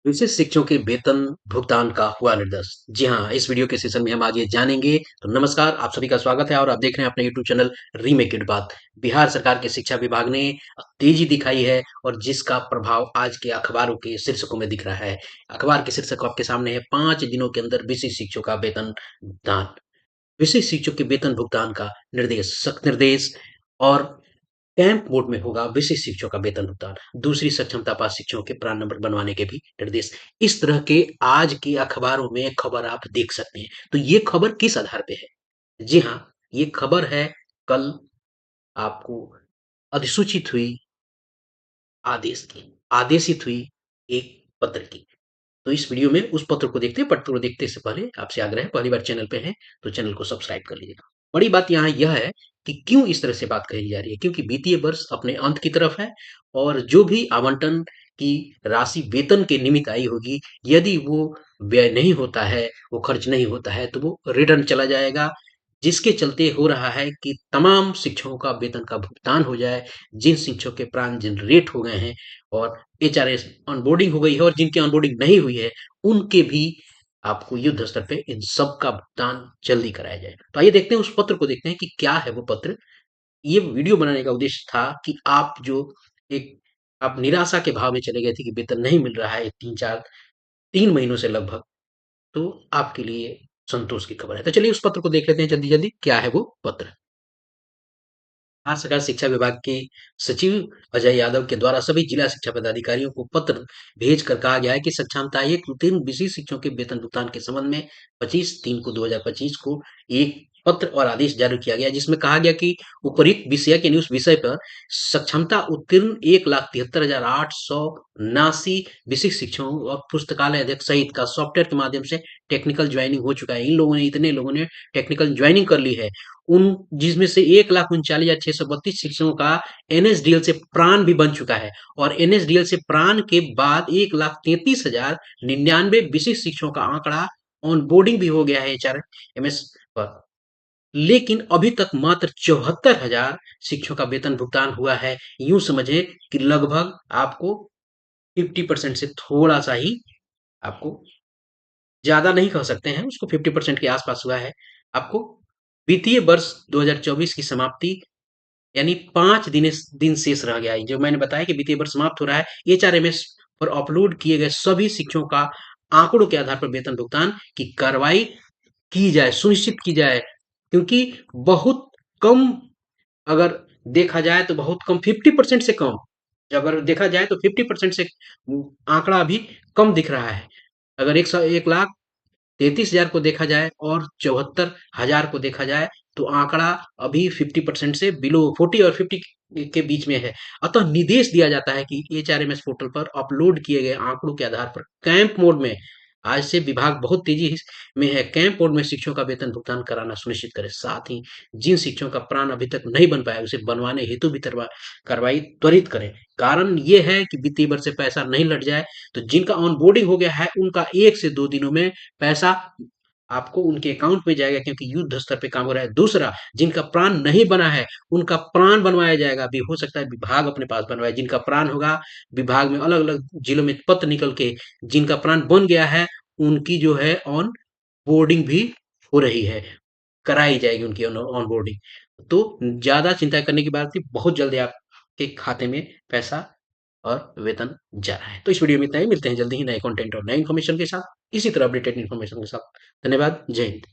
विशेष शिक्षकों के वेतन भुगतान का हुआ निर्देश। जी हाँ, इस वीडियो के सेशन में हम आज ये जानेंगे। तो नमस्कार, आप सभी का स्वागत है और आप देख रहे हैं अपने यूट्यूब चैनल रीमेक इट बात। बिहार सरकार के शिक्षा विभाग ने तेजी दिखाई है और जिसका प्रभाव आज के अखबारों के शीर्षकों में दिख रहा है। अखबार के शीर्षक आपके सामने है, 5 दिनों के अंदर विशेष शिक्षकों का वेतन भुगतान। विशेष शिक्षक के वेतन भुगतान का निर्देश, सख्त निर्देश। और कैंप मोड में होगा विशेष शिक्षकों का वेतन भुगतान। दूसरी सक्षमता पास शिक्षकों के प्राण नंबर बनवाने के भी निर्देश। इस तरह के आज के अखबारों में खबर आप देख सकते हैं। तो ये खबर किस आधार पे है? जी हाँ, ये खबर है कल आपको अधिसूचित हुई आदेश की, आदेशित हुई एक पत्र की। तो इस वीडियो में उस पत्र को देखते हैं। पत्र को देखने से पहले आपसे आग्रह है, पहली बार चैनल पे हैं तो चैनल को सब्सक्राइब कर लीजिएगा। बड़ी बात यहाँ यह है कि क्यों इस तरह से बात कही जा रही है, क्योंकि वित्तीय वर्ष अपने अंत की तरफ है और जो भी आवंटन की राशि वेतन के निमित्त आई होगी, यदि वो व्यय नहीं होता है, वो खर्च नहीं होता है, तो वो रिटर्न चला जाएगा। जिसके चलते हो रहा है कि तमाम शिक्षकों का वेतन का भुगतान हो जाए, जिन शिक्षकों के प्राण जनरेट हो गए हैं और एचआरएस ऑनबोर्डिंग हो गई है और जिनकी ऑनबोर्डिंग नहीं हुई है, उनके भी आपको युद्ध स्तर पे इन सब का भुगतान जल्दी कराया जाए। तो आइए देखते हैं, उस पत्र को देखते हैं कि क्या है वो पत्र। ये वीडियो बनाने का उद्देश्य था कि आप जो एक आप निराशा के भाव में चले गए थे कि वेतन नहीं मिल रहा है 3 महीनों से लगभग, तो आपके लिए संतोष की खबर है। तो चलिए उस पत्र को देख लेते हैं जल्दी-जल्दी, क्या है वो पत्र। बिहार सरकार शिक्षा विभाग के सचिव अजय यादव के द्वारा सभी जिला शिक्षा पदाधिकारियों को पत्र भेजकर कहा गया है कि सक्षमता एक उत्तीर्ण विशेष शिक्षकों के वेतन भुगतान के संबंध में 25/3/2025 को एक पत्र और आदेश जारी किया गया, जिसमें कहा गया कि उपरीत विषय के उस विषय पर सक्षमता उत्तीर्ण 1,73,879 विशिष्ट शिक्षकों और पुस्तकालय अध्यक्ष सहित का सॉफ्टवेयर के माध्यम से टेक्निकल ज्वाइनिंग हो चुका है। इन लोगों ने, इतने लोगों ने टेक्निकल ज्वाइनिंग कर ली है। उन जिसमें से 1,39,632 शिक्षकों का एनएसडीएल से प्राण भी बन चुका है और एनएसडीएल से प्राण के बाद 1,33,099 विशिष्ट शिक्षकों का आंकड़ा ऑनबोर्डिंग भी हो गया है एचआरएमएस पर। लेकिन अभी तक मात्र 74,000 शिक्षकों का वेतन भुगतान हुआ है। यूं समझे कि लगभग आपको 50% से थोड़ा सा ही, आपको ज्यादा नहीं कह सकते हैं, उसको 50% के आसपास हुआ है। आपको वित्तीय वर्ष 2024 की समाप्ति यानी 5 दिन शेष रह गया है। जो मैंने बताया कि वित्तीय वर्ष समाप्त हो रहा है, एचआरएमएस पर अपलोड किए गए सभी शिक्षकों का आंकड़ों के आधार पर वेतन भुगतान की कार्रवाई की जाए, सुनिश्चित की जाए। क्योंकि बहुत कम, अगर देखा जाए तो बहुत कम, 50% से कम, अगर देखा जाए तो 50% से आंकड़ा अभी कम दिख रहा है। अगर 1,33,000 को देखा जाए और 74,000 को देखा जाए, तो आंकड़ा अभी 50% से बिलो 40 और 50 के बीच में है। अतः निर्देश दिया जाता है कि एचआरएमएस पोर्टल पर अपलोड किए गए आंकड़ों के आधार पर कैंप मोड में, आज से विभाग बहुत तेजी में है, कैंप मोड में शिक्षकों का वेतन भुगतान कराना सुनिश्चित करे। साथ ही जिन शिक्षकों का प्राण अभी तक नहीं बन पाया, उसे बनवाने हेतु भी कार्रवाई त्वरित करें। कारण ये है कि वित्तीय वर्ष से पैसा नहीं लट जाए, तो जिनका ऑनबोर्डिंग हो गया है उनका 1 से 2 दिनों में पैसा आपको उनके अकाउंट में जाएगा, क्योंकि युद्ध स्तर पे काम हो रहा है। दूसरा, जिनका प्राण नहीं बना है, उनका प्राण बनवाया जाएगा। अभी हो सकता है विभाग अपने पास बनवाए। जिनका प्राण होगा, विभाग में अलग-अलग जिलों में पत्र निकल के, जिनका प्राण बन गया है, उनकी जो है ऑन बोर्डिंग भी हो रही है, कराई जाएगी उनकी ऑन बोर्डिंग। तो ज़्यादा चिंता करने की बात नहीं, बहुत जल्दी आपके खाते में पैसा और वेतन जा रहा है। तो इस वीडियो में इतना ही, मिलते हैं जल्दी ही नए कंटेंट और नए इन्फॉर्मेशन के साथ, इसी तरह अपडेटेड इन्फॉर्मेशन के साथ। धन्यवाद, जय हिंद।